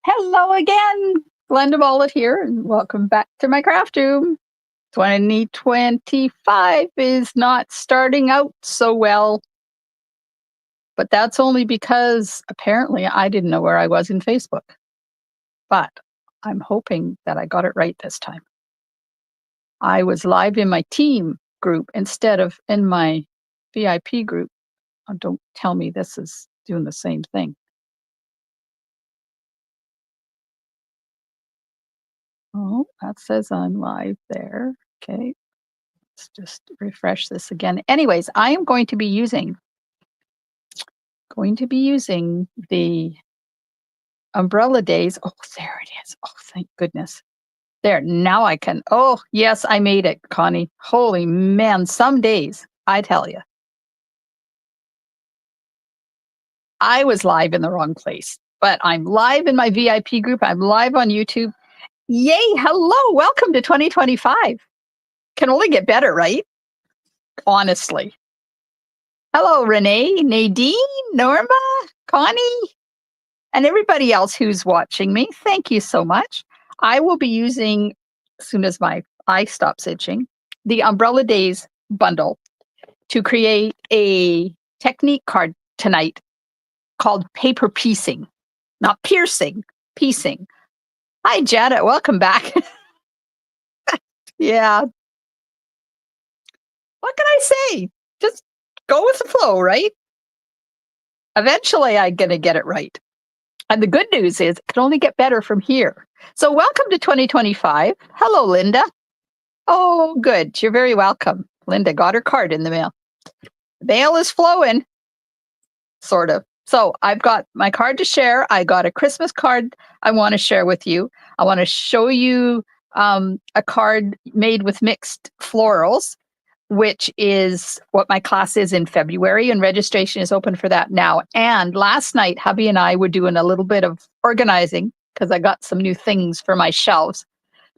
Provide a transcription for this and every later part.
Hello again, Glenda Mullet here, and welcome back to my craft room. 2025 is not starting out so well, but that's only because apparently I didn't know where I was in Facebook. But I'm hoping that I got it right this time. I was live in my team group instead of in my VIP group. Oh, don't tell me this is doing the same thing. Oh, that says I'm live there. Okay. Let's just refresh this again. Anyways, I am going to be using the Umbrella Days. Oh, there it is. Oh, thank goodness. There, now I can. Oh, yes, I made it, Connie. Holy man, some days, I tell you. I was live in the wrong place, but I'm live in my VIP group. I'm live on YouTube. Yay, hello, welcome to 2025. Can only get better, right? Honestly. Hello, Renee, Nadine, Norma, Connie, and everybody else who's watching me. Thank you so much. I will be using, as soon as my eye stops itching, the Umbrella Days bundle to create a technique card tonight called paper piecing, not piercing, piecing. Hi, Janet. Welcome back. Yeah. What can I say? Just go with the flow, right? Eventually, I'm going to get it right. And the good news is it can only get better from here. So welcome to 2025. Hello, Linda. Oh, good. You're very welcome. Linda got her card in the mail. The mail is flowing, sort of. So I've got my card to share. I got a Christmas card I want to share with you. I want to show you a card made with mixed florals, which is what my class is in February, and registration is open for that now. And last night, hubby and I were doing a little bit of organizing because I got some new things for my shelves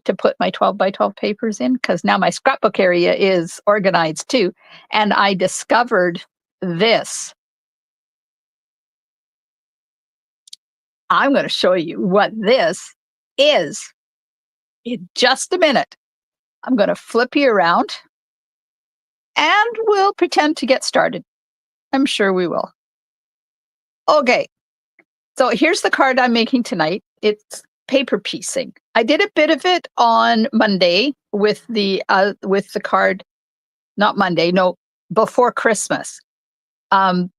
to put my 12 by 12 papers in, because now my scrapbook area is organized too. And I discovered this. I'm going to show you what this is in just a minute. I'm going to flip you around and we'll pretend to get started. I'm sure we will. Okay. So here's the card I'm making tonight. It's paper piecing. I did a bit of it on Monday with the card, not Monday, no, before Christmas.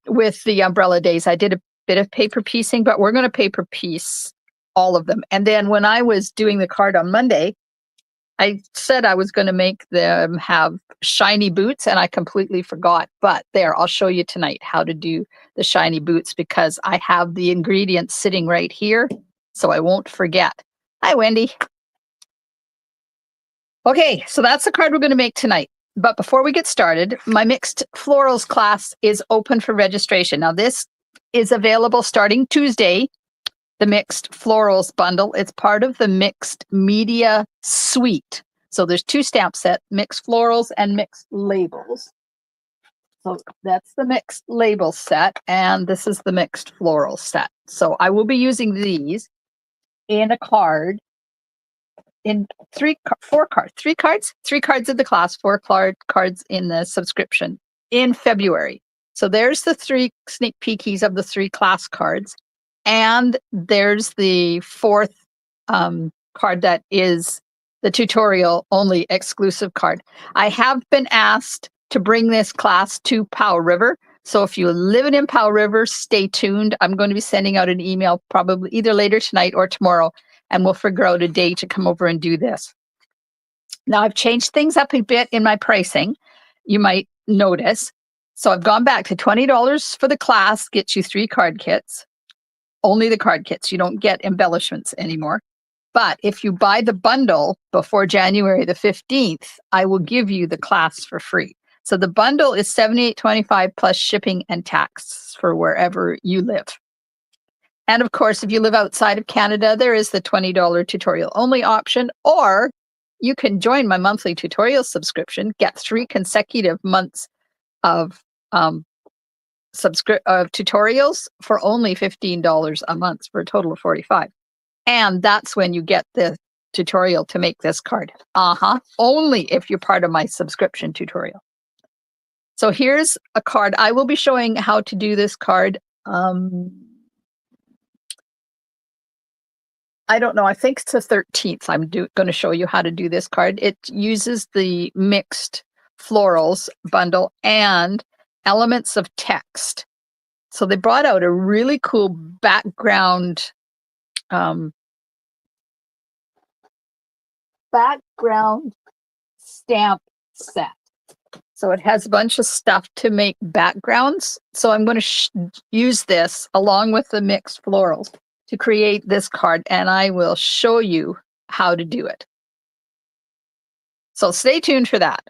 With the Umbrella Days, I did a bit of paper piecing, but we're going to paper piece all of them. And then when I was doing the card on Monday, I said I was going to make them have shiny boots, and I completely forgot. But there, I'll show you tonight how to do the shiny boots because I have the ingredients sitting right here, so I won't forget. Hi, Wendy. Okay, so that's the card we're going to make tonight. But before we get started, my Mixed Florals class is open for registration. Now, this is available starting Tuesday, the Mixed Florals bundle. It's part of the Mixed Media Suite. So there's two stamp sets, Mixed Florals and Mixed Labels. So that's the Mixed Label set, and this is the Mixed Floral set. So I will be using these in a card, in three cards in the class, four cards in the subscription in February. So there's the three sneak peekies of the three class cards. And there's the fourth card that is the tutorial only exclusive card. I have been asked to bring this class to Powell River. So if you live in Powell River, stay tuned. I'm going to be sending out an email probably either later tonight or tomorrow, and we'll figure out a day to come over and do this. Now, I've changed things up a bit in my pricing. You might notice. So I've gone back to $20 for the class, gets you 3 card kits. Only the card kits. You don't get embellishments anymore. But if you buy the bundle before January the 15th, I will give you the class for free. So the bundle is $78.25 plus shipping and tax for wherever you live. And of course, if you live outside of Canada, there is the $20 tutorial only option, or you can join my monthly tutorial subscription, get 3 consecutive months of tutorials for only $15 a month for a total of $45. And that's when you get the tutorial to make this card. Only if you're part of my subscription tutorial. So here's a card. I will be showing how to do this card. I don't know. I think it's the 13th. I'm going to show you how to do this card. It uses the Mixed Florals bundle and elements of text. So they brought out a really cool background stamp set. So it has a bunch of stuff to make backgrounds. So I'm going to use this along with the Mixed Florals to create this card, and I will show you how to do it. So stay tuned for that.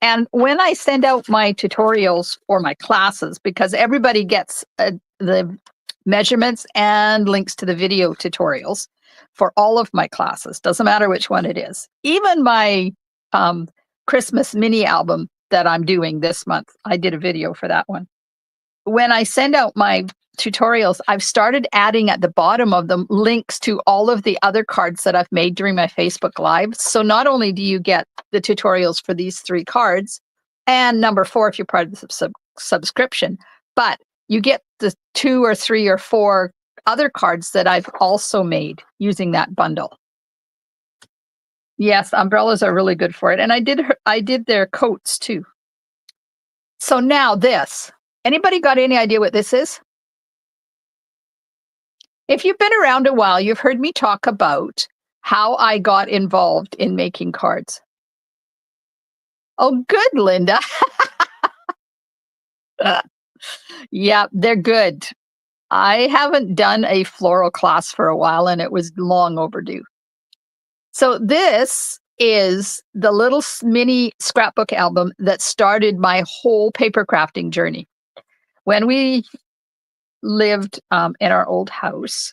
And when I send out my tutorials for my classes, because everybody gets the measurements and links to the video tutorials for all of my classes, doesn't matter which one it is. Even my Christmas mini album that I'm doing this month, I did a video for that one. When I send out my tutorials, I've started adding at the bottom of them links to all of the other cards that I've made during my Facebook Live. So not only do you get the tutorials for these 3 cards, and number 4 if you're part of the subscription, but you get the 2 or 3 or 4 other cards that I've also made using that bundle. Yes, umbrellas are really good for it. And I did their coats too. So now this. Anybody got any idea what this is? If you've been around a while, you've heard me talk about how I got involved in making cards. Oh, good, Linda. Yeah, they're good. I haven't done a floral class for a while, and it was long overdue. So this is the little mini scrapbook album that started my whole paper crafting journey. When we lived in our old house,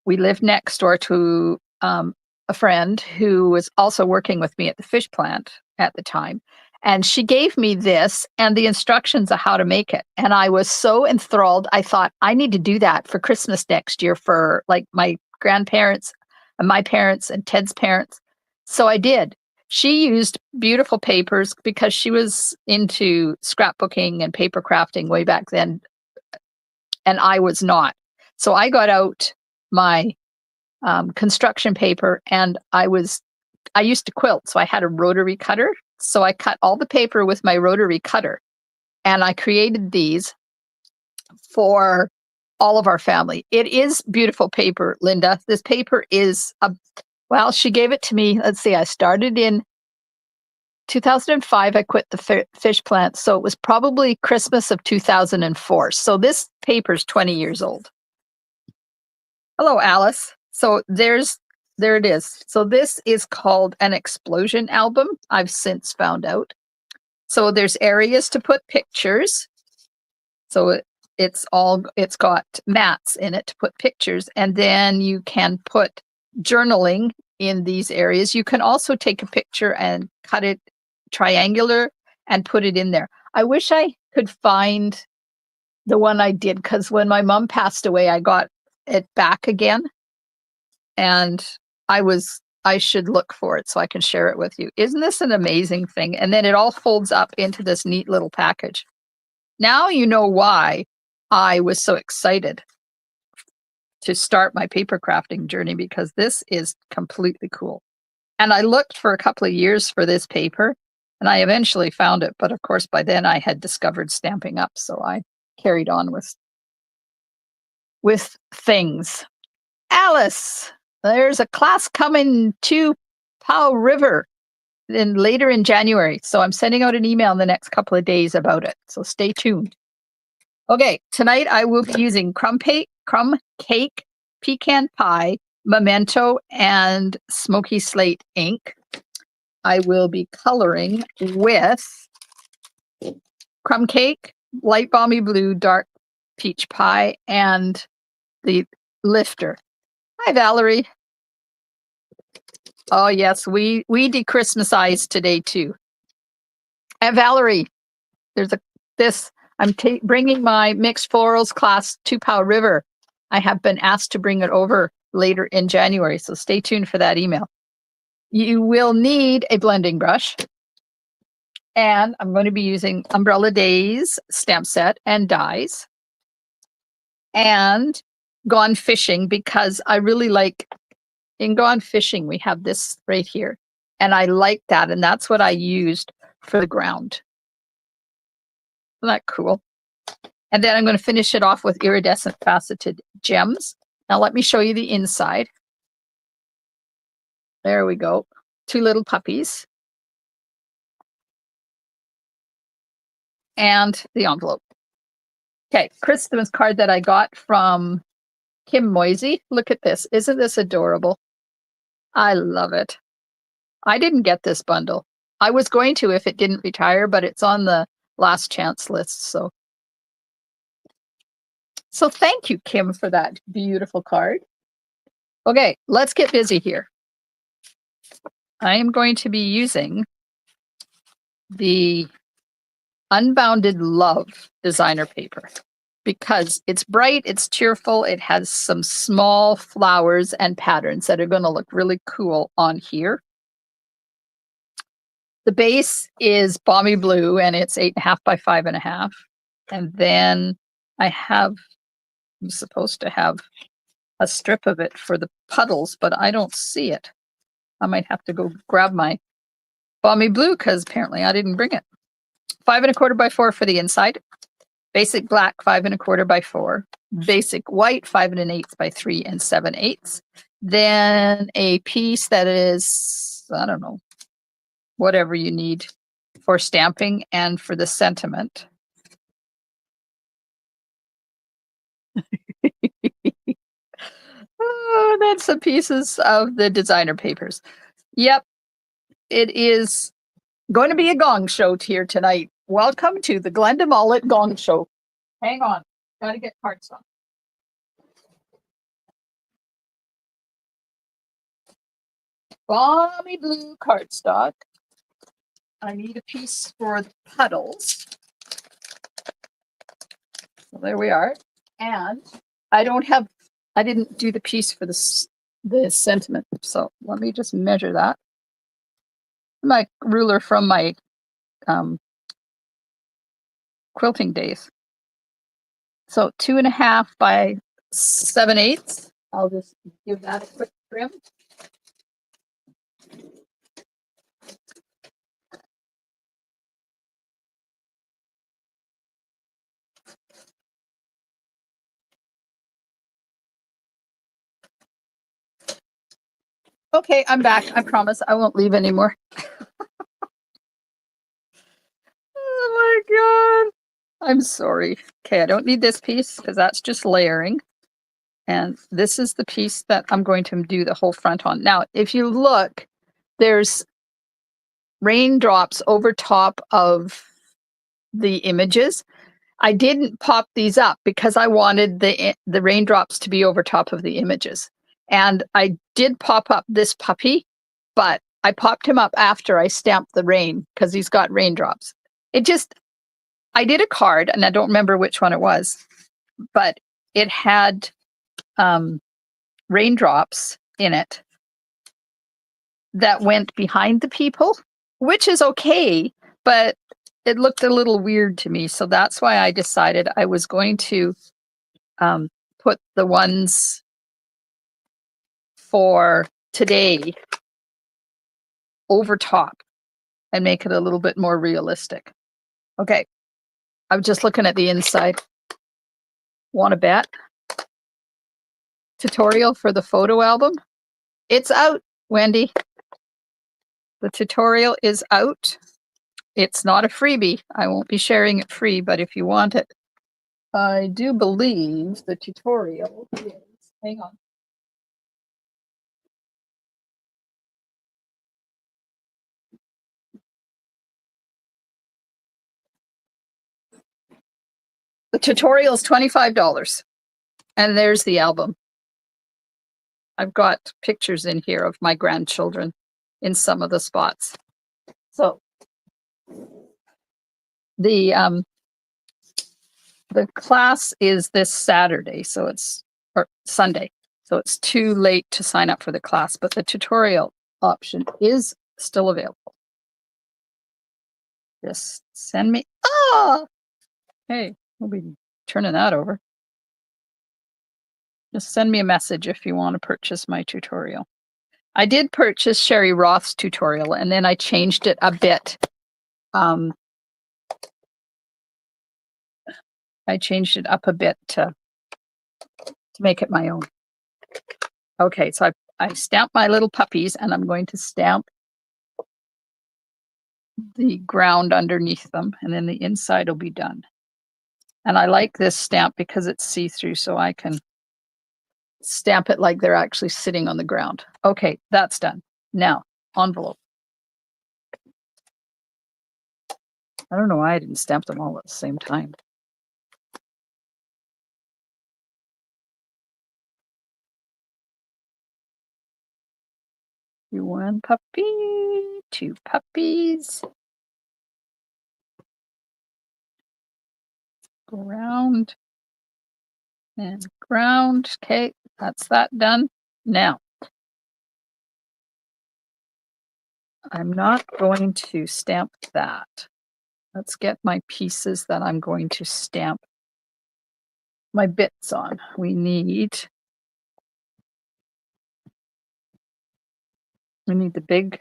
we lived next door to a friend who was also working with me at the fish plant at the time. And she gave me this and the instructions of how to make it. And I was so enthralled. I thought, I need to do that for Christmas next year for like my grandparents and my parents and Ted's parents. So I did. She used beautiful papers because she was into scrapbooking and paper crafting way back then. And I was not. So I got out my construction paper, and I used to quilt. So I had a rotary cutter. So I cut all the paper with my rotary cutter, and I created these for all of our family. It is beautiful paper, Linda. This paper is, well, she gave it to me. Let's see, I started in 2005. I quit the fish plant. So it was probably Christmas of 2004. So this paper is 20 years old. Hello, Alice. So there it is. So this is called an explosion album. I've since found out. So there's areas to put pictures. So it's got mats in it to put pictures, and then you can put journaling in these areas. You can also take a picture and cut it triangular and put it in there. I wish I could find the one I did, because when my mom passed away, I got it back again, and I should look for it so I can share it with you. Isn't this an amazing thing? And then it all folds up into this neat little package. Now you know why I was so excited to start my paper crafting journey, because this is completely cool. And I looked for a couple of years for this paper, and I eventually found it. But of course, by then I had discovered Stampin' Up, so I carried on with things. Alice, there's a class coming to Powell River later in January. So I'm sending out an email in the next couple of days about it. So stay tuned. Okay, tonight I will be using crumb cake, pecan pie, Memento, and Smoky Slate ink. I will be coloring with crumb cake, light balmy blue, dark peach pie, and the lifter. Hi, Valerie. Oh, yes, we de-Christmasized today, too. And Valerie, I'm bringing my Mixed Florals class to Powell River. I have been asked to bring it over later in January. So stay tuned for that email. You will need a blending brush. And I'm going to be using Umbrella Days stamp set and dies. And Gone Fishing, because I really like, in Gone Fishing, we have this right here. And I like that. And that's what I used for the ground. Isn't that cool? And then I'm going to finish it off with Iridescent Faceted Gems. Now let me show you the inside. There we go. Two little puppies. And the envelope. Okay, Christmas card that I got from Kim Moisey. Look at this. Isn't this adorable? I love it. I didn't get this bundle. I was going to if it didn't retire, but it's on the last chance list. So thank you, Kim, for that beautiful card. Okay, let's get busy here. I am going to be using the Unbounded Love designer paper because it's bright, it's cheerful, it has some small flowers and patterns that are going to look really cool on here. The base is Balmy Blue and it's 8.5 by 5.5. And then I'm supposed to have a strip of it for the puddles, but I don't see it. I might have to go grab my Balmy Blue because apparently I didn't bring it. 5.25 by 4 for the inside. Basic black, 5.25 by 4. Basic white, 5.125 by 3 7/8. Then a piece that is, I don't know, whatever you need for stamping and for the sentiment. Oh, that's some pieces of the designer papers. Yep, it is going to be a gong show here tonight. Welcome to the Glenda Mullet Gong Show. Hang on, gotta get cardstock. Balmy Blue cardstock. I need a piece for the puddles. So there we are. And I didn't do the piece for the sentiment. So let me just measure that. My ruler from my quilting days. So 2.5 by 7/8. I'll just give that a quick trim. Okay, I'm back. I promise I won't leave anymore. Oh my God. I'm sorry. Okay, I don't need this piece because that's just layering. And this is the piece that I'm going to do the whole front on. Now, if you look, there's raindrops over top of the images. I didn't pop these up because I wanted the raindrops to be over top of the images. And I did pop up this puppy, but I popped him up after I stamped the rain because he's got raindrops. I did a card and I don't remember which one it was, but it had raindrops in it that went behind the people, which is okay, but it looked a little weird to me. So that's why I decided I was going to put the ones for today over top and make it a little bit more realistic. Okay, I'm just looking at the inside. Want to bet? Tutorial for the photo album. It's out, Wendy. The tutorial is out. It's not a freebie. I won't be sharing it free, but if you want it, I do believe the tutorial is, hang on. The tutorial is $25. And there's the album. I've got pictures in here of my grandchildren in some of the spots. So the class is this Saturday, so it's or Sunday. So it's too late to sign up for the class, but the tutorial option is still available. Just send me, hey, we'll be turning that over. Just send me a message if you want to purchase my tutorial. I did purchase Sherry Roth's tutorial, and then I changed it a bit. I changed it up a bit to make it my own. Okay, so I stamped my little puppies, and I'm going to stamp the ground underneath them, and then the inside will be done. And I like this stamp because it's see-through, so I can stamp it like they're actually sitting on the ground. Okay, that's done. Now, envelope. I don't know why I didn't stamp them all at the same time. One puppy, two puppies. Ground and ground. Okay, that's that done. Now, I'm not going to stamp that. Let's get my pieces that I'm going to stamp my bits on. We need the big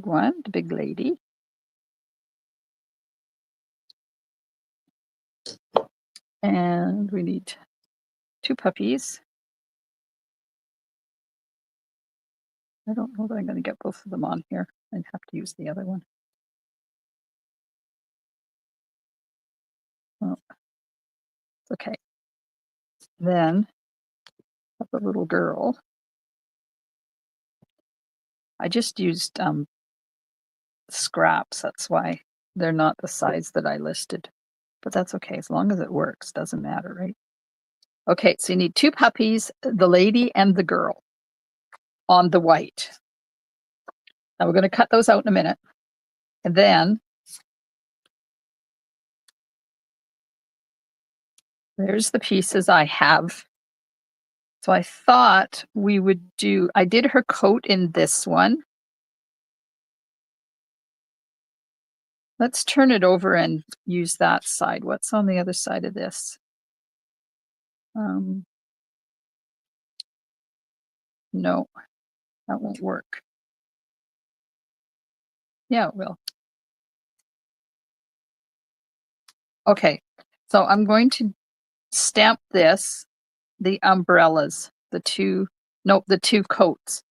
one, the big lady. And we need two puppies. I don't know that I'm going to get both of them on here. I'd have to use the other one. Oh, it's okay. Then the little girl. I just used scraps. That's why they're not the size that I listed. But that's okay. As long as it works, doesn't matter, right? Okay, so you need two puppies, the lady and the girl on the white. Now we're going to cut those out in a minute. And then there's the pieces I have. So I thought we would do, I did her coat in this one. Let's turn it over and use that side. What's on the other side of this? No, that won't work. Yeah, it will. Okay, so I'm going to stamp this, the umbrellas, the two coats.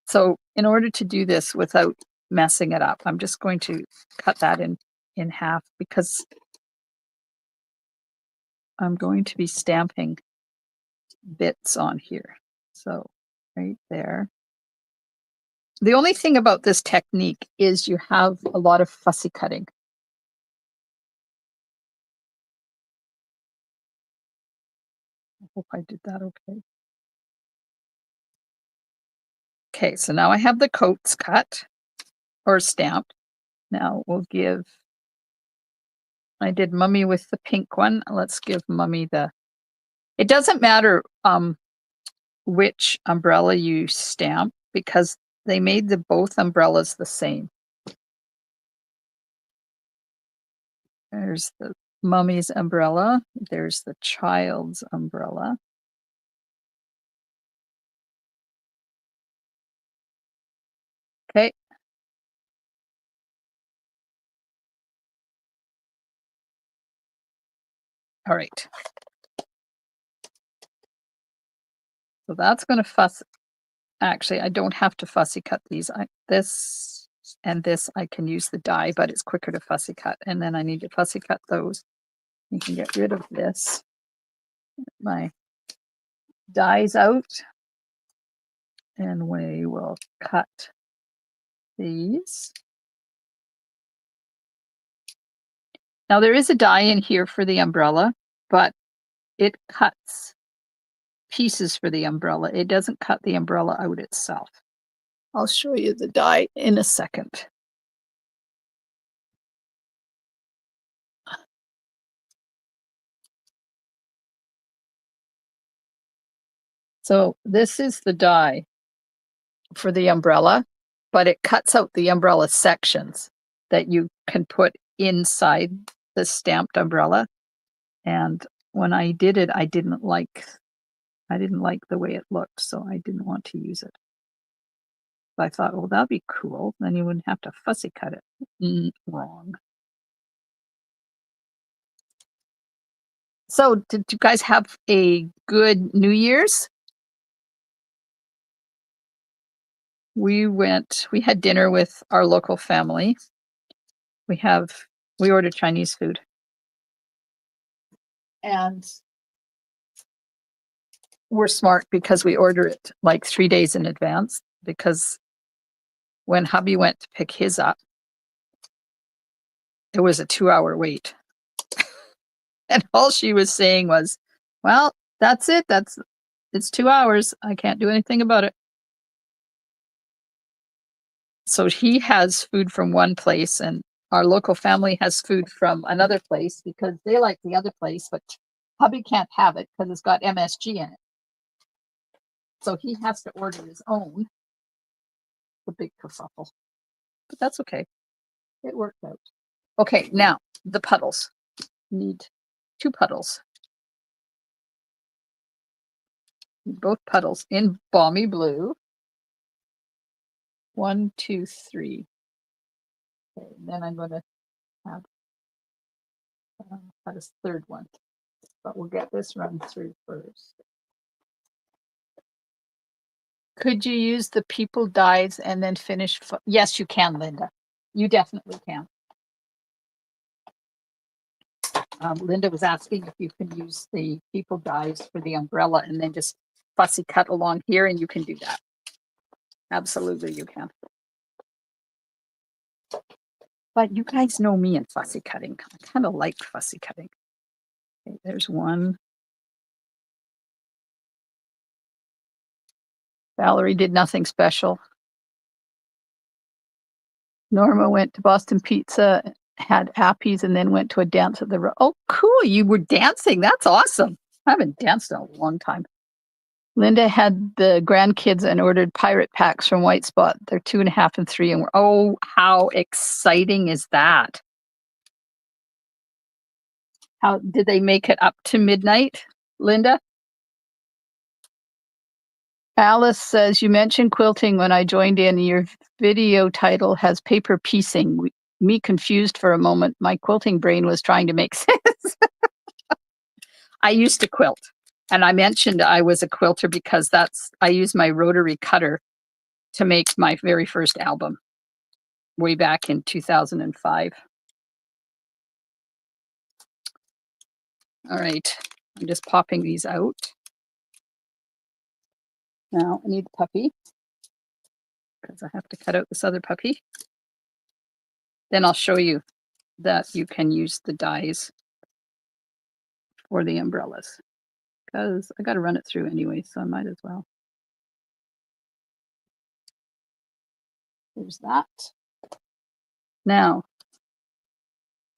So in order to do this without messing it up, I'm just going to cut that in half because I'm going to be stamping bits on here. So right there. The only thing about this technique is you have a lot of fussy cutting. I hope I did that okay. Okay, so now I have the coats cut or stamped. Now we'll give, I did Mummy with the pink one. Let's give Mummy it doesn't matter which umbrella you stamp because they made both umbrellas the same. There's the Mummy's umbrella. There's the child's umbrella. Okay. All right. So that's going to fuss. Actually, I don't have to fussy cut these. This and this, I can use the die, but it's quicker to fussy cut. And then I need to fussy cut those. You can get rid of this. My die's out. And we will cut these. Now there is a die in here for the umbrella, but it cuts pieces for the umbrella. It doesn't cut the umbrella out itself. I'll show you the die in a second. So this is the die for the umbrella, but it cuts out the umbrella sections that you can put inside the stamped umbrella. And when I did it, I didn't like the way it looked, so I didn't want to use it. But I thought, well, that'd be cool. Then you wouldn't have to fussy cut it. Wrong. So did you guys have a good New Year's? We had dinner with our local family. We ordered Chinese food. And we're smart because we order it like 3 days in advance, because when hubby went to pick his up, it was a 2-hour wait. And all she was saying was, well, that's it. It's 2 hours. I can't do anything about it. So he has food from one place, and our local family has food from another place because they like the other place, but hubby can't have it because it's got MSG in it. So he has to order his own. The big kerfuffle. But that's okay. It worked out. Okay, now the puddles. Need 2 puddles. Both puddles in Balmy blue. 1, 2, 3. Okay, then I'm going to have a third one, but we'll get this run through first. Could you use the people dies and then finish? Yes, you can, Linda. You definitely can. Linda was asking if you can use the people dies for the umbrella and then just fussy cut along here, and you can do that. Absolutely, you can. But you guys know me in fussy cutting. I kind of like fussy cutting. Okay, there's one. Valerie did nothing special. Norma went to Boston Pizza, had appies, and then went to a dance at the... Oh, cool. You were dancing. That's awesome. I haven't danced in a long time. Linda had the grandkids and ordered pirate packs from White Spot. They're 2.5 and 3. And oh, how exciting is that? How did they make it up to midnight, Linda? Alice says, you mentioned quilting when I joined in. Your video title has paper piecing. Me confused for a moment. My quilting brain was trying to make sense. I used to quilt. And I mentioned I was a quilter because I used my rotary cutter to make my very first album way back in 2005. All right, I'm just popping these out. Now I need the puppy because I have to cut out this other puppy. Then I'll show you that you can use the dies for the umbrellas, because I got to run it through anyway, so I might as well. There's that. Now,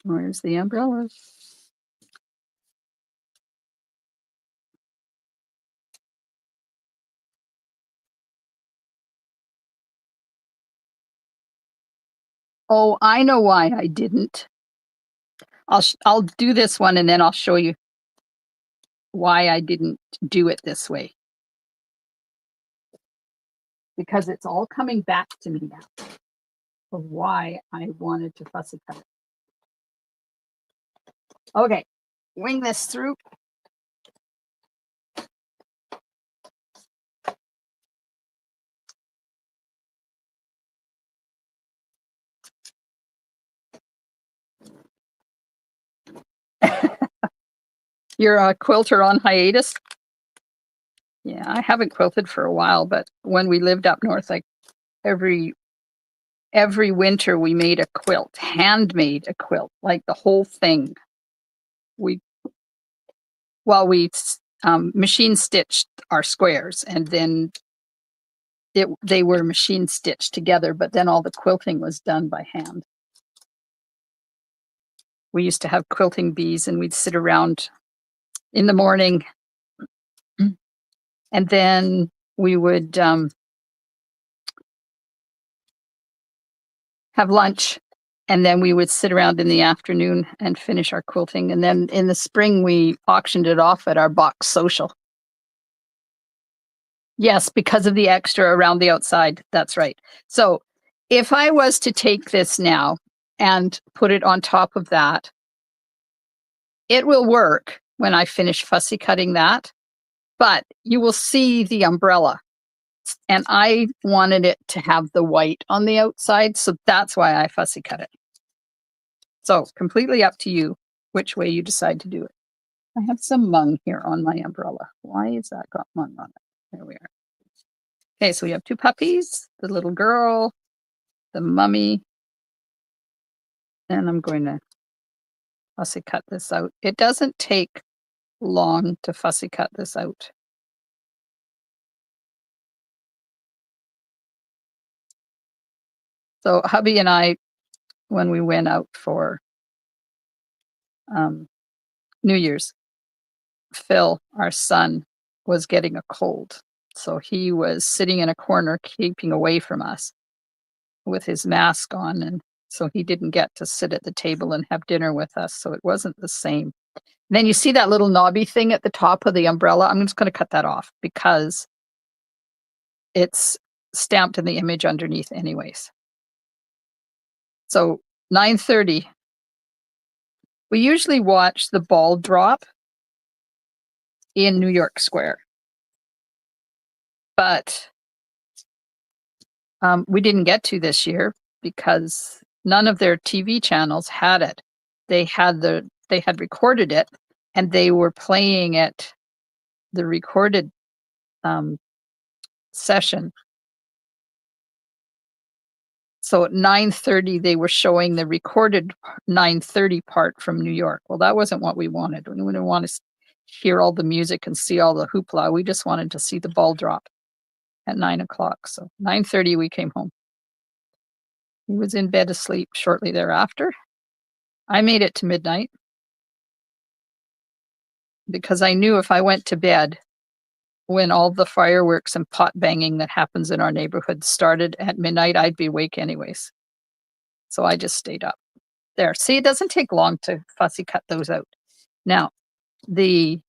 where's the umbrellas? Oh, I know why I didn't. I'll do this one and then I'll show you why I didn't do it this way. Because it's all coming back to me now of why I wanted to fussy cut it. Okay, wing this through. You're a quilter on hiatus? Yeah, I haven't quilted for a while, but when we lived up north, like every winter we made a quilt, handmade a quilt, like the whole thing. We machine stitched our squares, and then they were machine stitched together, but then all the quilting was done by hand. We used to have quilting bees, and we'd sit around in the morning And then we would have lunch, and then we would sit around in the afternoon and finish our quilting. And then in the spring, we auctioned it off at our box social. Yes, because of the extra around the outside. That's right. So if I was to take this now and put it on top of that, it will work when I finish fussy cutting that, but you will see the umbrella. And I wanted it to have the white on the outside, so that's why I fussy cut it. So completely up to you which way you decide to do it. I have some mung here on my umbrella. Why has that got mung on it? There we are. Okay, so we have two puppies, the little girl, the mummy, and I'm going to fussy cut this out. It doesn't take long to fussy cut this out. So hubby and I, when we went out for New Year's, Phil, our son, was getting a cold. So he was sitting in a corner, keeping away from us with his mask on. And so he didn't get to sit at the table and have dinner with us. So it wasn't the same. And then you see that little knobby thing at the top of the umbrella. I'm just going to cut that off because it's stamped in the image underneath anyways. So 9:30. We usually watch the ball drop in New York Square. But we didn't get to this year because none of their TV channels had it. They had recorded it, and they were playing it, the recorded session. So at 9:30, they were showing the recorded 9:30 part from New York. Well, that wasn't what we wanted. We didn't want to hear all the music and see all the hoopla. We just wanted to see the ball drop at 9 o'clock. So 9:30, we came home. He was in bed asleep shortly thereafter. I made it to midnight because I knew if I went to bed when all the fireworks and pot banging that happens in our neighborhood started at midnight, I'd be awake anyways. So I just stayed up. There. See, it doesn't take long to fussy cut those out. Now, the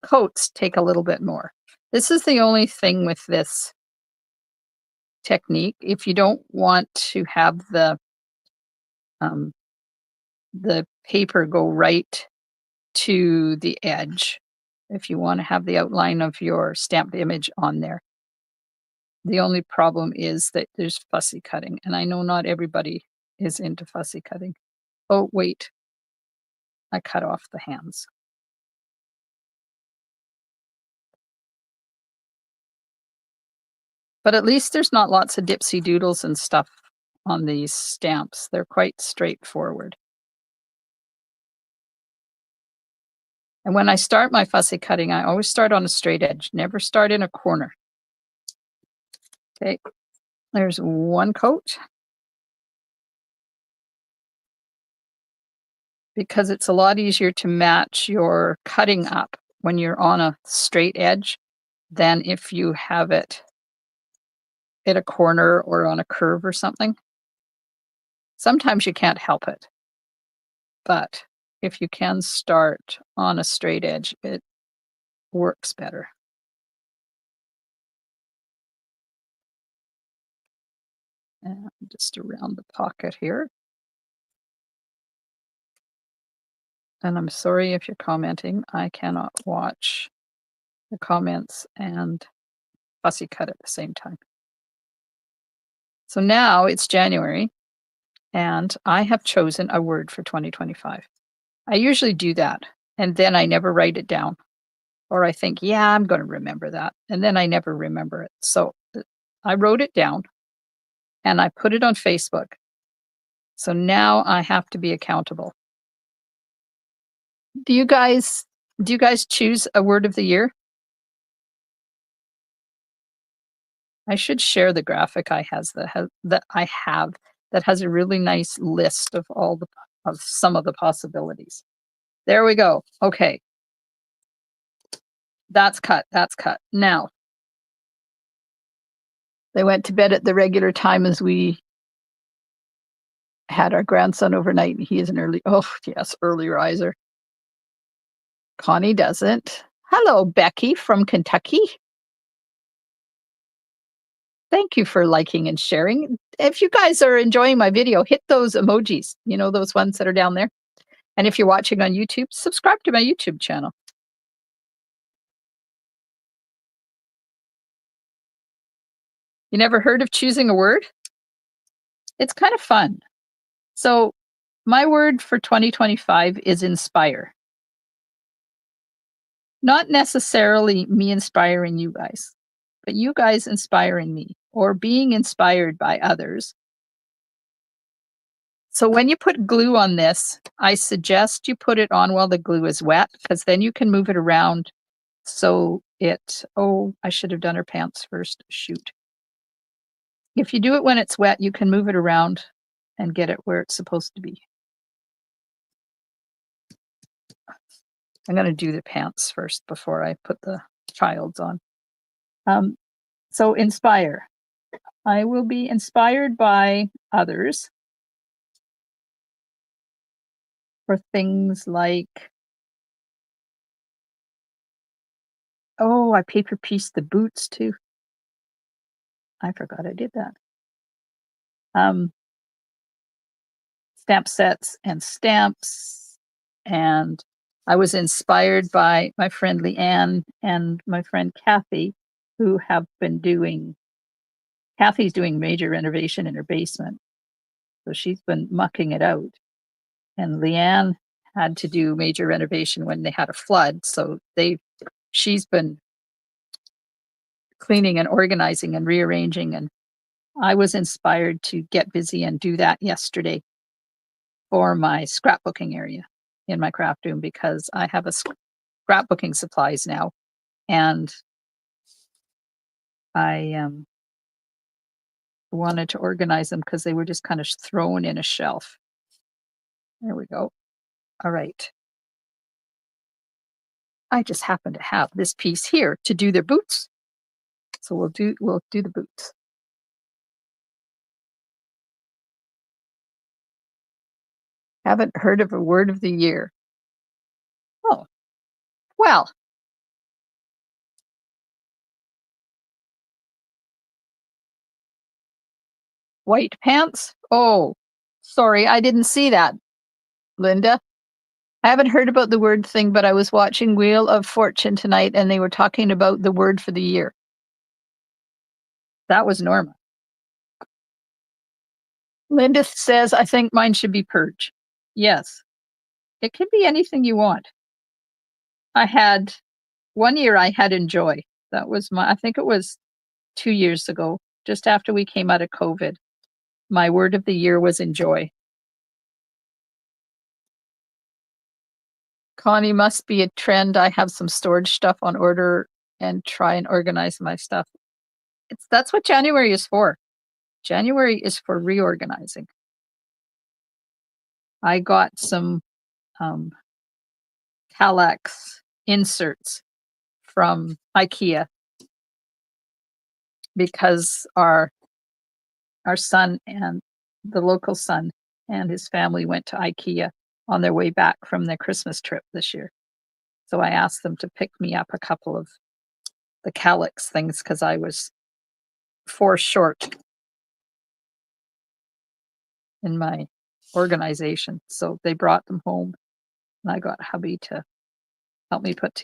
coats take a little bit more. This is the only thing with this technique. If you don't want to have the paper go right to the edge, if you want to have the outline of your stamped image on there, the only problem is that there's fussy cutting, and I know not everybody is into fussy cutting. Oh, wait, I cut off the hands. But at least there's not lots of dipsy doodles and stuff on these stamps. They're quite straightforward. And when I start my fussy cutting, I always start on a straight edge, never start in a corner. Okay, there's one coat. Because it's a lot easier to match your cutting up when you're on a straight edge than if you have it at a corner or on a curve or something. Sometimes you can't help it, but if you can start on a straight edge, it works better. And just around the pocket here. And I'm sorry if you're commenting. I cannot watch the comments and fussy cut at the same time. So now it's January, and I have chosen a word for 2025. I usually do that, and then I never write it down. Or I think, yeah, I'm going to remember that, and then I never remember it. So I wrote it down, and I put it on Facebook. So now I have to be accountable. Do you guys choose a word of the year? I should share the graphic I have that has a really nice list of some of the possibilities. There we go. Okay. That's cut. That's cut. Now, they went to bed at the regular time as we had our grandson overnight, and he is an early riser. Connie doesn't. Hello, Becky from Kentucky. Thank you for liking and sharing. If you guys are enjoying my video, hit those emojis, those ones that are down there. And if you're watching on YouTube, subscribe to my YouTube channel. You never heard of choosing a word? It's kind of fun. So my word for 2025 is inspire. Not necessarily me inspiring you guys, but you guys inspiring me or being inspired by others. So when you put glue on this, I suggest you put it on while the glue is wet, because then you can move it around so I should have done her pants first. Shoot. If you do it when it's wet, you can move it around and get it where it's supposed to be. I'm going to do the pants first before I put the child's on. So inspire. I will be inspired by others for things like, I paper pieced the boots too. I forgot I did that. Stamp sets and stamps. And I was inspired by my friend Leanne and my friend Kathy, who have been Kathy's doing major renovation in her basement. So she's been mucking it out. And Leanne had to do major renovation when they had a flood. So she's been cleaning and organizing and rearranging. And I was inspired to get busy and do that yesterday for my scrapbooking area in my craft room, because I have a scrapbooking supplies now. And I wanted to organize them because they were just kind of thrown in a shelf. There we go. All right. I just happen to have this piece here to do their boots. So we'll do the boots. Haven't heard of a word of the year. Oh, well. White pants? Oh, sorry, I didn't see that, Linda. I haven't heard about the word thing, but I was watching Wheel of Fortune tonight and they were talking about the word for the year. That was Norma. Linda says, I think mine should be purge. Yes. It can be anything you want. One year I had enjoy. That was I think it was 2 years ago, just after we came out of COVID. My word of the year was enjoy. Connie, must be a trend. I have some storage stuff on order and try and organize my stuff. That's what January is for. January is for reorganizing. I got some Kallax inserts from IKEA because our son and the local son and his family went to IKEA on their way back from their Christmas trip this year. So I asked them to pick me up a couple of the Kallax things because I was 4 short in my organization. So they brought them home and I got hubby to help me put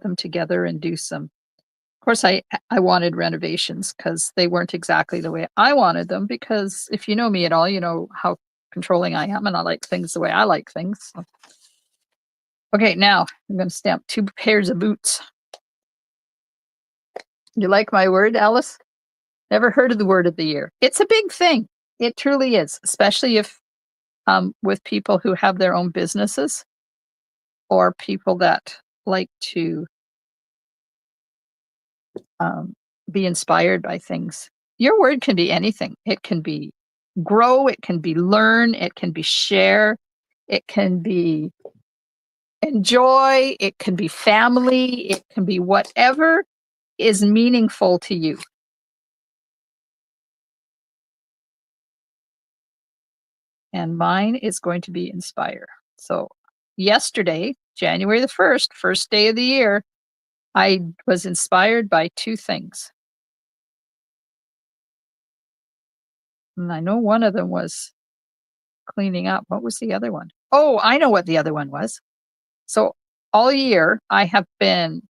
them together and do some. Of course, I wanted renovations because they weren't exactly the way I wanted them, because if you know me at all, you know how controlling I am and I like things the way I like things. So. Okay, now I'm going to stamp 2 pairs of boots. You like my word, Alice? Never heard of the word of the year. It's a big thing. It truly is, especially if with people who have their own businesses or people that like to be inspired by things. Your word can be anything. It can be grow, it can be learn, it can be share, it can be enjoy. It can be family. It can be whatever is meaningful to you. And mine is going to be inspire. So yesterday, January the 1st, first day of the year, I was inspired by two things. And I know one of them was cleaning up. What was the other one? Oh, I know what the other one was. So all year I have been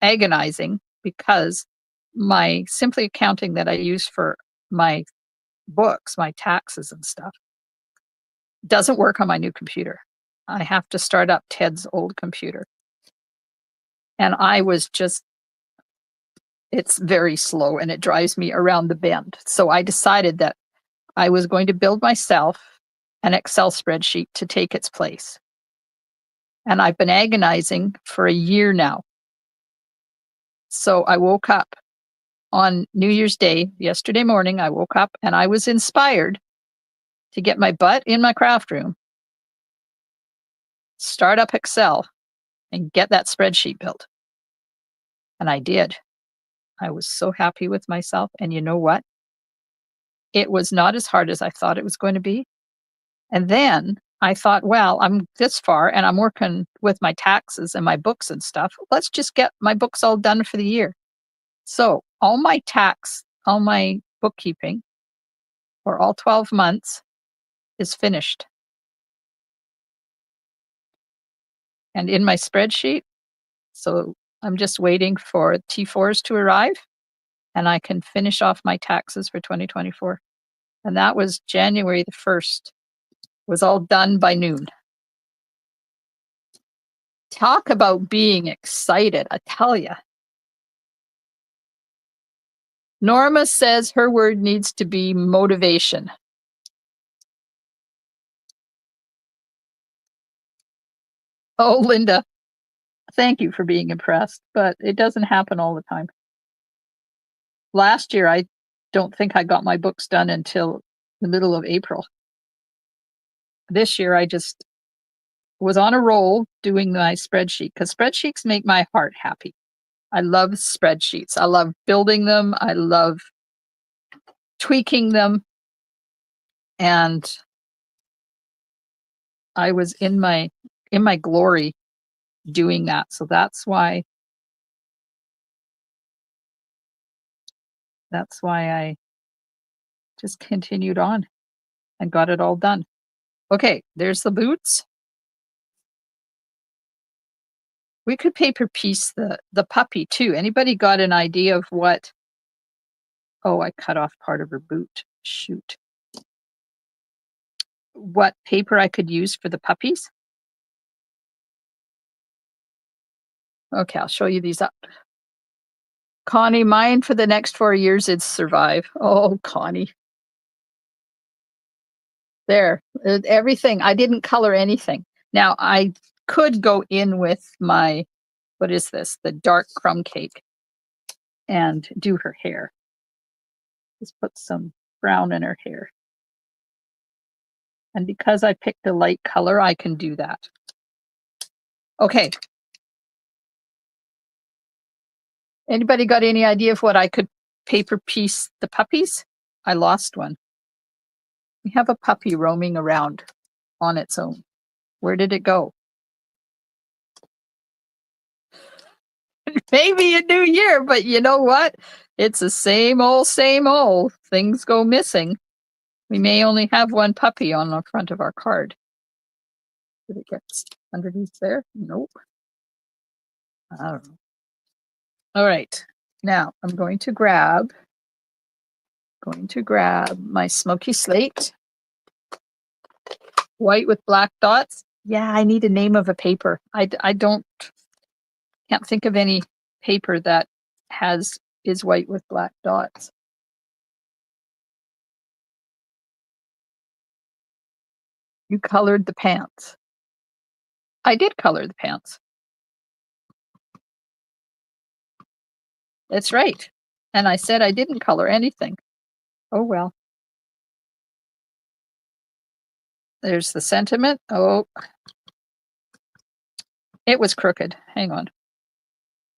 agonizing because my Simply Accounting that I use for my books, my taxes and stuff, doesn't work on my new computer. I have to start up Ted's old computer. And I was just, it's very slow and it drives me around the bend. So I decided that I was going to build myself an Excel spreadsheet to take its place. And I've been agonizing for a year now. So I woke up on New Year's Day, yesterday morning, I woke up and I was inspired to get my butt in my craft room, start up Excel, and get that spreadsheet built. And I did. I was so happy with myself. And you know what? It was not as hard as I thought it was going to be. And then I thought, well, I'm this far and I'm working with my taxes and my books and stuff. Let's just get my books all done for the year. So all my bookkeeping for all 12 months is finished. And in my spreadsheet, so I'm just waiting for T4s to arrive and I can finish off my taxes for 2024. And that was January the 1st. It was all done by noon. Talk about being excited, I tell you. Norma says her word needs to be motivation. Oh, Linda, thank you for being impressed, but it doesn't happen all the time. Last year, I don't think I got my books done until the middle of April. This year, I just was on a roll doing my spreadsheet because spreadsheets make my heart happy. I love spreadsheets. I love building them. I love tweaking them. And I was in my glory doing that. So that's why I just continued on and got it all done. Okay, there's the boots. We could paper piece the puppy too. Anybody got an idea of what? Oh, I cut off part of her boot. Shoot. What paper I could use for the puppies? Okay, I'll show you these up. Connie, mine for the next 4 years is Survive. Oh, Connie. There, everything. I didn't color anything. Now, I could go in with my, what is this? The dark crumb cake and do her hair. Just put some brown in her hair. And because I picked a light color, I can do that. Okay. Anybody got any idea of what I could paper piece the puppies? I lost one. We have a puppy roaming around on its own. Where did it go? Maybe a new year, but you know what? It's the same old, same old. Things go missing. We may only have one puppy on the front of our card. Did it get underneath there? Nope. I don't know. All right. Now I'm going to grab my Smoky Slate. White with black dots. Yeah, I need a name of a paper. I can't think of any paper that is white with black dots. You colored the pants. I did color the pants. That's right. And I said I didn't color anything. Oh, well. There's the sentiment. Oh, It was crooked. Hang on.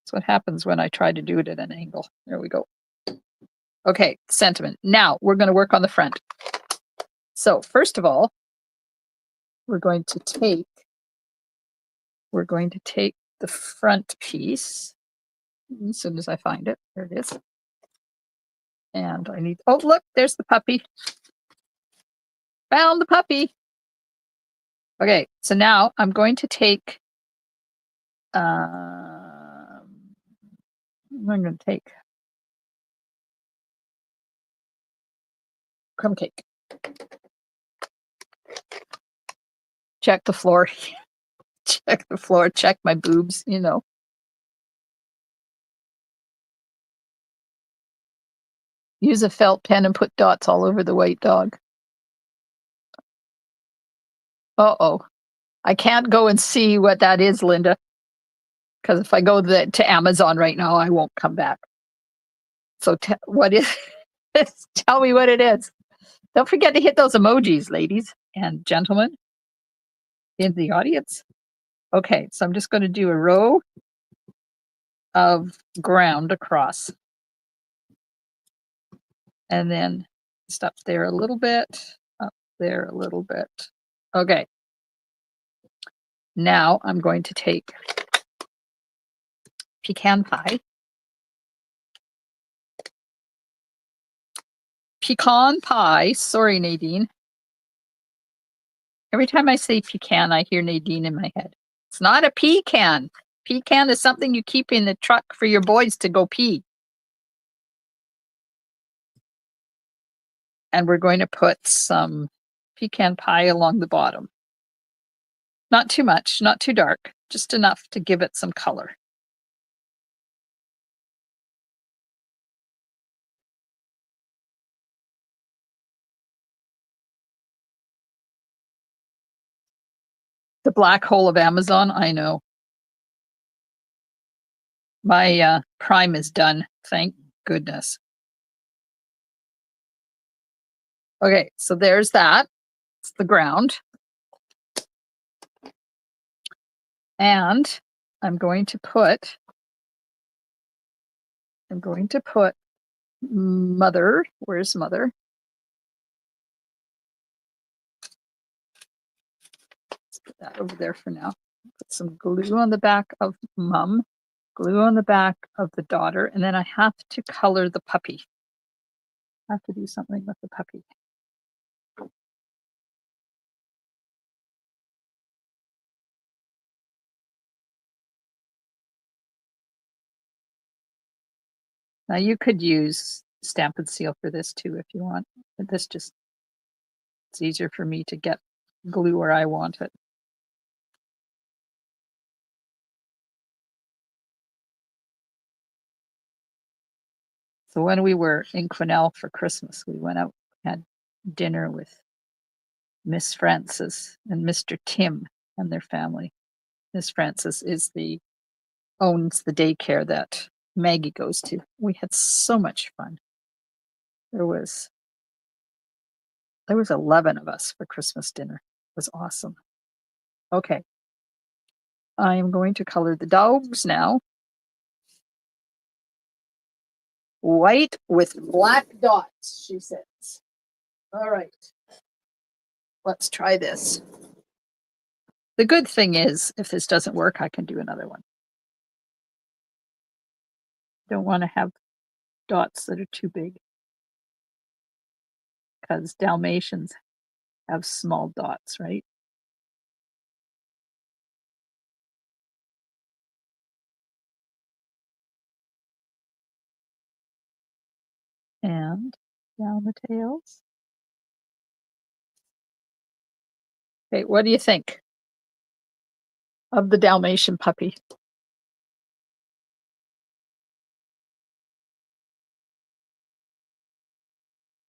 That's what happens when I try to do it at an angle. There we go. Okay, sentiment. Now we're going to work on the front. So first of all, we're going to take the front piece as soon as I find it. There it is. And I need, oh, look, there's the puppy. Found the puppy. Okay, so now I'm going to take, I'm going to take crumb cake. Check the floor. Check the floor. Check my boobs, you know. Use a felt pen and put dots all over the white dog. Uh-oh. I can't go and see what that is, Linda. Because if I go to Amazon right now, I won't come back. So what is this? Tell me what it is. Don't forget to hit those emojis, ladies and gentlemen in the audience. Okay, so I'm just going to do a row of ground across. And then stop there a little bit, up there a little bit. Okay. Now I'm going to take pecan pie. Pecan pie. Sorry, Nadine. Every time I say pecan, I hear Nadine in my head. It's not a pecan. Pecan is something you keep in the truck for your boys to go pee. And we're going to put some pecan pie along the bottom. Not too much, not too dark, just enough to give it some color. The black hole of Amazon, I know. My Prime is done, thank goodness. Okay, so there's that. It's the ground. And I'm going to put Mother. Where's Mother? Let's put that over there for now. Put some glue on the back of Mom, glue on the back of the daughter, and then I have to color the puppy. I have to do something with the puppy. Now you could use Stampin' Seal for this too if you want, but this just, it's easier for me to get glue where I want it. So when we were in Quesnel for Christmas, we went out, had dinner with Miss Francis and Mr. Tim and their family. Miss Francis owns the daycare that Maggie goes to. We had so much fun. There was 11 of us for Christmas dinner. It was awesome. Okay. I am going to color the dogs now. White with black dots, she says. All right. Let's try this. The good thing is, if this doesn't work, I can do another one. Don't want to have dots that are too big, because Dalmatians have small dots, right? And down the tails. Okay, what do you think of the Dalmatian puppy?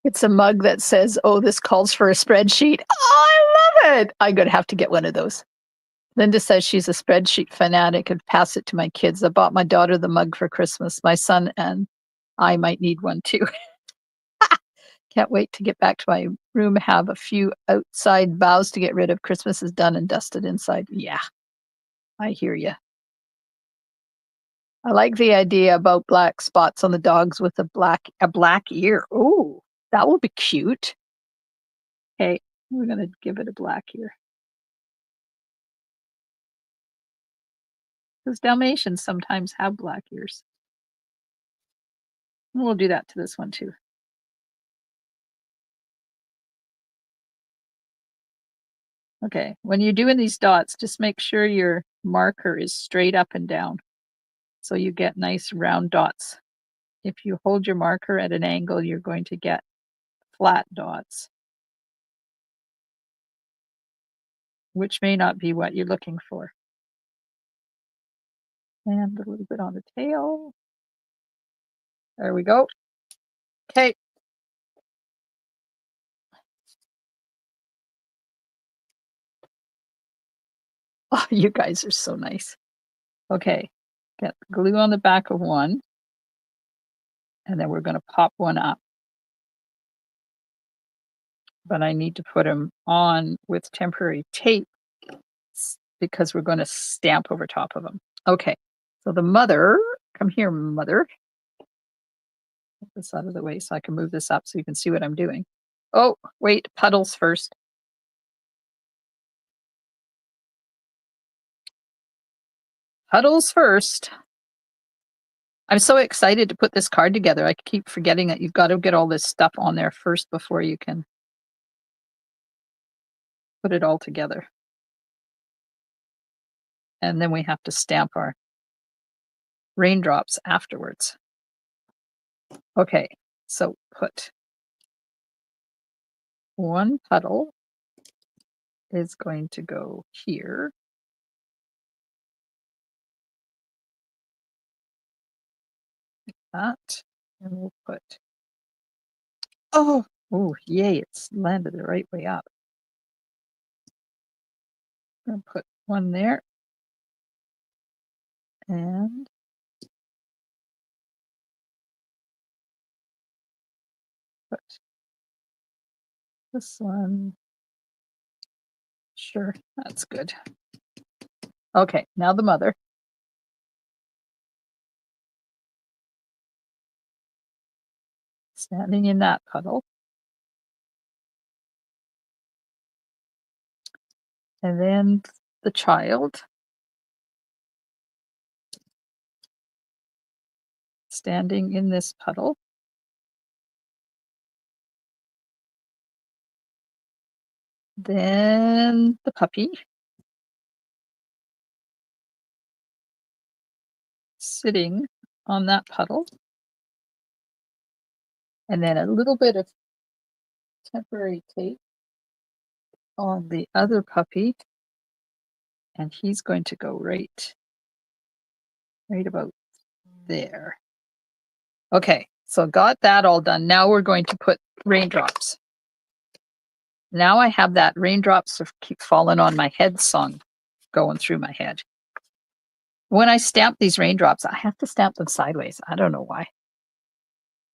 It's a mug that says, "Oh, this calls for a spreadsheet." Oh, I love it. I'm going to have to get one of those. Linda says she's a spreadsheet fanatic and pass it to my kids. I bought my daughter the mug for Christmas. My son and I might need one too. Can't wait to get back to my room, have a few outside boughs to get rid of. Christmas is done and dusted inside. Yeah, I hear you. I like the idea about black spots on the dogs with a black ear. Oh, that will be cute. Okay, we're gonna give it a black ear. Because Dalmatians sometimes have black ears. And we'll do that to this one too. Okay, when you're doing these dots, just make sure your marker is straight up and down so you get nice round dots. If you hold your marker at an angle, you're going to get flat dots, which may not be what you're looking for. And a little bit on the tail. There we go. Okay. Oh, you guys are so nice. Okay, get glue on the back of one, and then we're going to pop one up. But I need to put them on with temporary tape because we're going to stamp over top of them. Okay, so the mother, come here, mother. Get this out of the way so I can move this up so you can see what I'm doing. Oh, wait, puddles first. Puddles first. I'm so excited to put this card together. I keep forgetting that you've got to get all this stuff on there first before you can put it all together. And then we have to stamp our raindrops afterwards. Okay, so put one puddle is going to go here. Like that. And we'll put, oh, yay, it's landed the right way up. I'm going to put one there. And put this one. Sure, that's good. Okay, now the mother. Standing in that puddle. And then the child. Standing in this puddle. Then the puppy. Sitting on that puddle. And then a little bit of temporary tape on the other puppy. And he's going to go right about there. Okay, so got that all done. Now we're going to put raindrops. Now I have that raindrops of keep falling on my head song going through my head. When I stamp these raindrops, I have to stamp them sideways. I don't know why.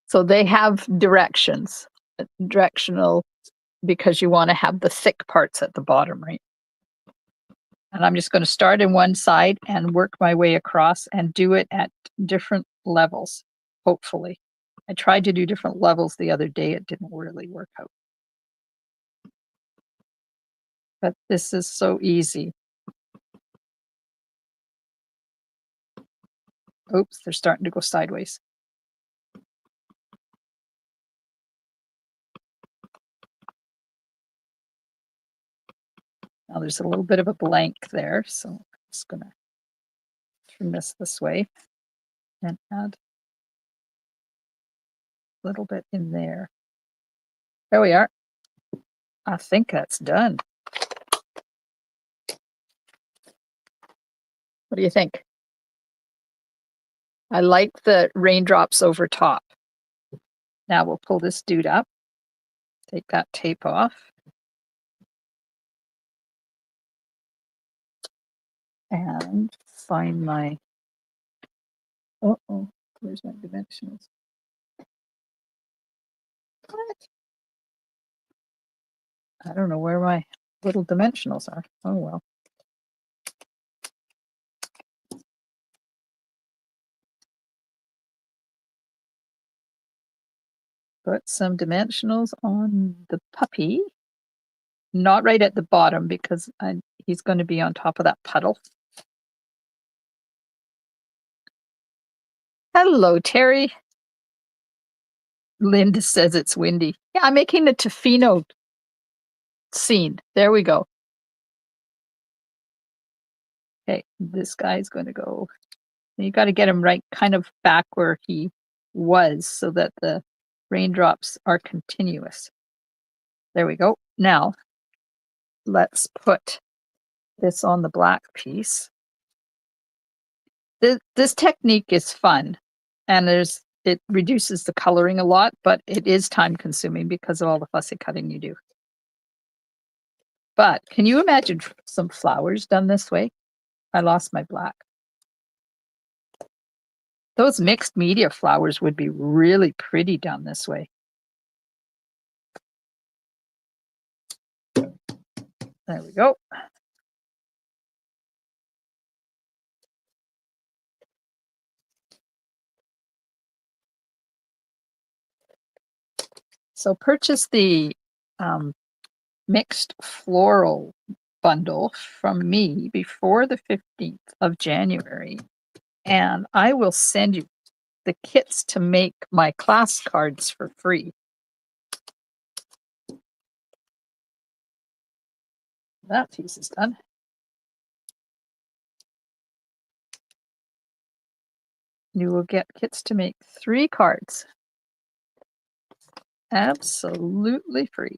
So they have directions, directional, because you want to have the thick parts at the bottom, right? And I'm just going to start in one side and work my way across and do it at different levels, hopefully. I tried to do different levels the other day. It didn't really work out. But this is so easy. Oops, they're starting to go sideways. Now there's a little bit of a blank there, so I'm just going to turn this way and add a little bit in there. There we are. I think that's done. What do you think? I like the raindrops over top. Now we'll pull this dude up, take that tape off. And find my, where's my dimensionals? What? I don't know where my little dimensionals are. Oh, well. Put some dimensionals on the puppy. Not right at the bottom because he's going to be on top of that puddle. Hello, Terry. Linda says it's windy. Yeah, I'm making the Tofino scene. There we go. Okay, this guy's going to go. You got to get him right kind of back where he was so that the raindrops are continuous. There we go. Now, let's put this on the black piece. This technique is fun, and it reduces the coloring a lot, but it is time consuming because of all the fussy cutting you do. But can you imagine some flowers done this way? I lost my black. Those mixed media flowers would be really pretty done this way. There we go. So purchase the Mixed Floral bundle from me before the 15th of January, and I will send you the kits to make my class cards for free. That piece is done. You will get kits to make 3 cards. Absolutely free.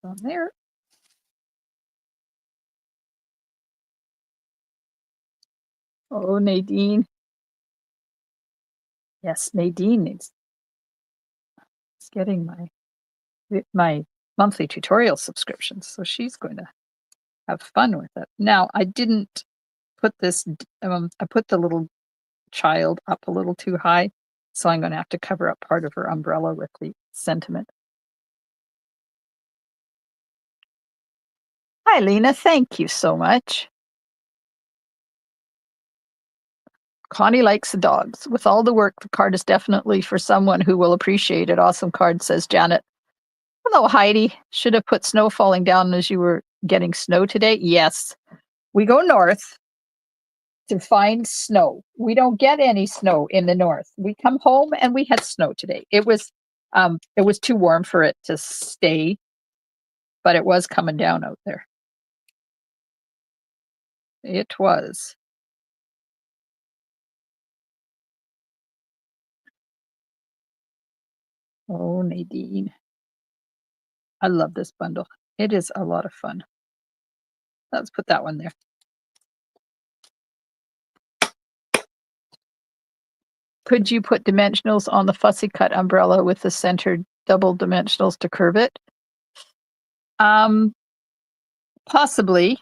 On there. Oh, Nadine. Yes, Nadine is getting my monthly tutorial subscriptions, so she's going to have fun with it. Now, I didn't put this, I put the little child up a little too high, so I'm going to have to cover up part of her umbrella with the sentiment. Hi, Lena. Thank you so much. Connie likes the dogs. With all the work, the card is definitely for someone who will appreciate it. Awesome card, says Janet. Hello, Heidi. Should have put snow falling down as you were getting snow today. Yes. We go north to find snow. We don't get any snow in the north. We come home and we had snow today. It was too warm for it to stay, but it was coming down out there. It was. Oh, Nadine. I love this bundle. It is a lot of fun. Let's put that one there. Could you put dimensionals on the fussy cut umbrella with the centered double dimensionals to curve it? Possibly.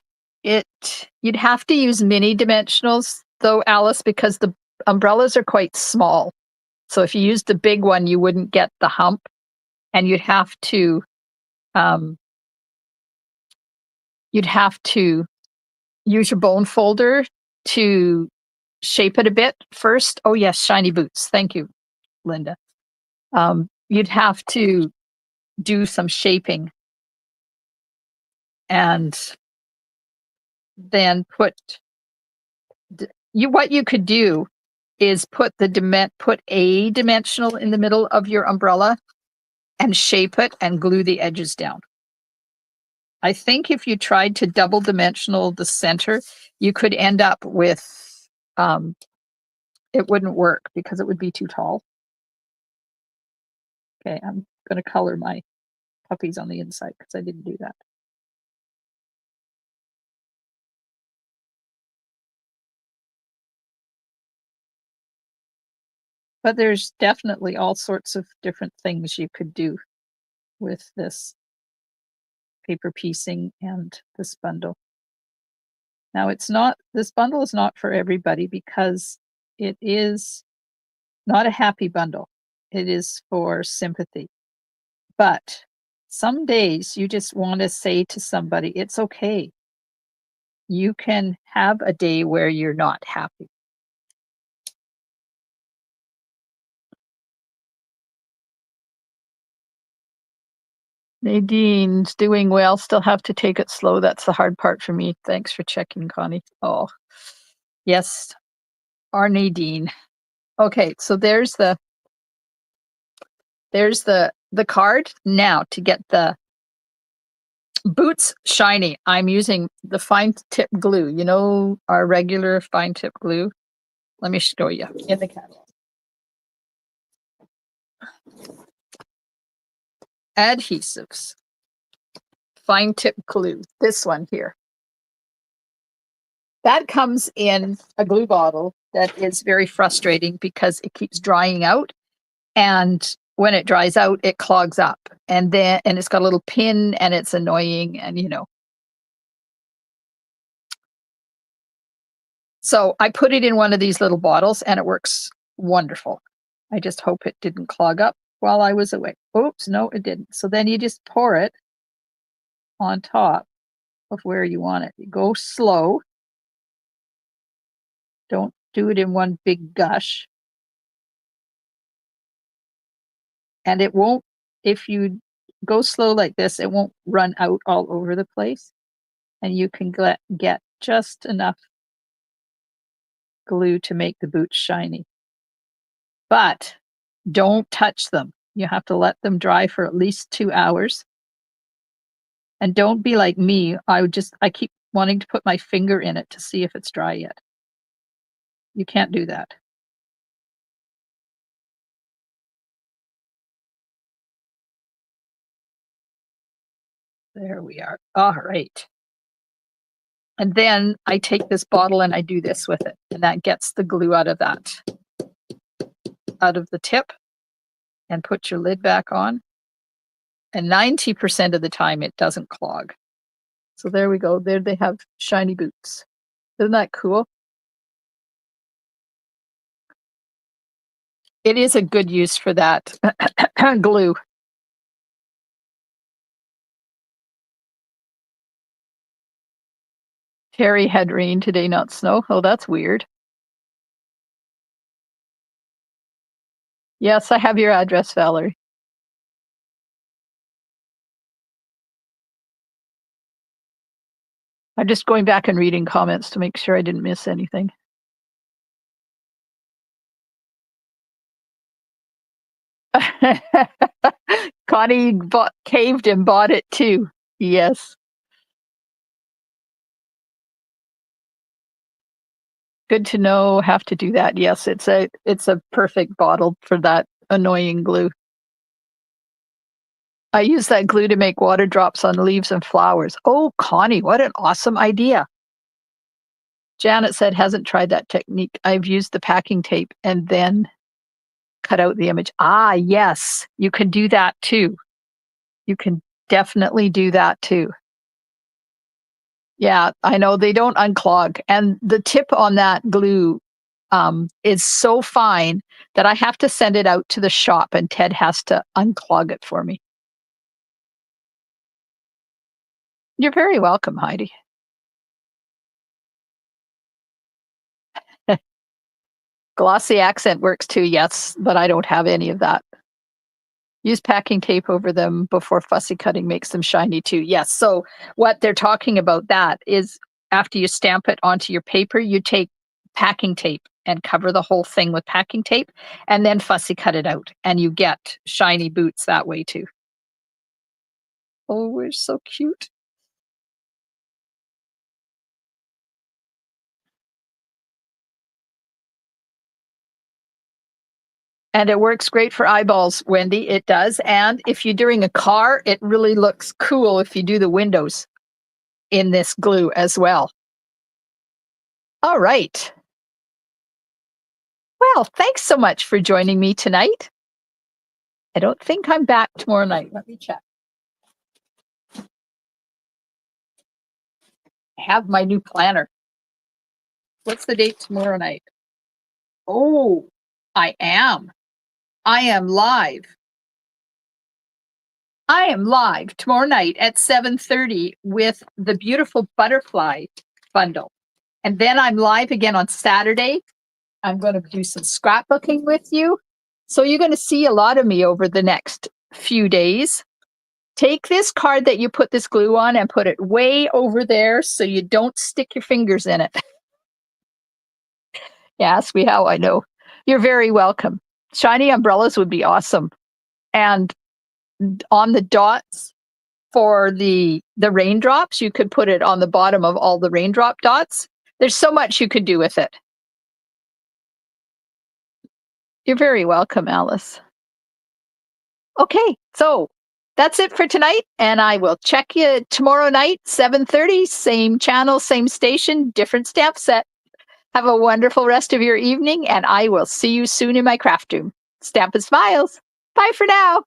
You'd have to use mini dimensionals though, Alice, because the umbrellas are quite small. So if you used the big one, you wouldn't get the hump, and you'd have to use your bone folder to shape it a bit first. Oh yes, shiny boots. Thank you, Linda. You'd have to do some shaping and then what you could do is put a dimensional in the middle of your umbrella and shape it and glue the edges down. I think if you tried to double dimensional the center, you could end up with, it wouldn't work because it would be too tall. Okay, I'm going to color my puppies on the inside because I didn't do that. But there's definitely all sorts of different things you could do with this paper piecing and this bundle. Now this bundle is not for everybody because it is not a happy bundle. It is for sympathy. But some days you just want to say to somebody, it's okay. you can have a day where you're not happy. Nadine's doing well. Still have to take it slow. That's the hard part for me. Thanks for checking, Connie. Oh, yes, our Nadine. Okay, so there's the card. Now to get the boots shiny, I'm using the fine tip glue. You know, our regular fine tip glue. Let me show you in the catalog. Adhesives. Fine tip glue. This one here. That comes in a glue bottle that is very frustrating because it keeps drying out. And when it dries out, it clogs up. And it's got a little pin and it's annoying and So I put it in one of these little bottles and it works wonderful. I just hope it didn't clog up while I was away. Oops, no, it didn't. So then you just pour it on top of where you want it. You go slow. Don't do it in one big gush. And it won't, if you go slow like this, it won't run out all over the place. And you can get just enough glue to make the boots shiny. But don't touch them. You have to let them dry for at least 2 hours. And don't be like me. I keep wanting to put my finger in it to see if it's dry yet. You can't do that. There we are. All right. And then I take this bottle and I do this with it. And that gets the glue out of the tip, and put your lid back on. And 90% of the time it doesn't clog. So there we go. There they have shiny boots. Isn't that cool? It is a good use for that glue. Terry had rain today, not snow. Oh, that's weird. Yes, I have your address, Valerie. I'm just going back and reading comments to make sure I didn't miss anything. Connie caved and bought it too. Yes. Good to know. Have to do that. Yes, it's a perfect bottle for that annoying glue. I use that glue to make water drops on leaves and flowers. Oh, Connie, what an awesome idea. Janet said hasn't tried that technique. I've used the packing tape and then cut out the image. Ah, yes, you can do that too. You can definitely do that too. Yeah, I know they don't unclog. And the tip on that glue is so fine that I have to send it out to the shop and Ted has to unclog it for me. You're very welcome, Heidi. Glossy accent works too, yes, but I don't have any of that. Use packing tape over them before fussy cutting makes them shiny too. Yes. So what they're talking about that is after you stamp it onto your paper, you take packing tape and cover the whole thing with packing tape and then fussy cut it out and you get shiny boots that way too. Oh, we're so cute. And it works great for eyeballs, Wendy. It does. And if you're doing a car, it really looks cool if you do the windows in this glue as well. All right. Well, thanks so much for joining me tonight. I don't think I'm back tomorrow night. Let me check. I have my new planner. What's the date tomorrow night? Oh, I am. I am live. I am live tomorrow night at 7:30 with the beautiful butterfly bundle. And then I'm live again on Saturday. I'm going to do some scrapbooking with you. So you're going to see a lot of me over the next few days. Take this card that you put this glue on and put it way over there so you don't stick your fingers in it. Yeah, ask me how I know. You're very welcome. Shiny umbrellas would be awesome. And on the dots for the raindrops, you could put it on the bottom of all the raindrop dots. There's so much you could do with it. You're very welcome, Alice. Okay, so that's it for tonight, and I will check you tomorrow night, 7:30, same channel, same station, different stamp set. Have a wonderful rest of your evening, and I will see you soon in my craft room. Stamp and smiles. Bye for now.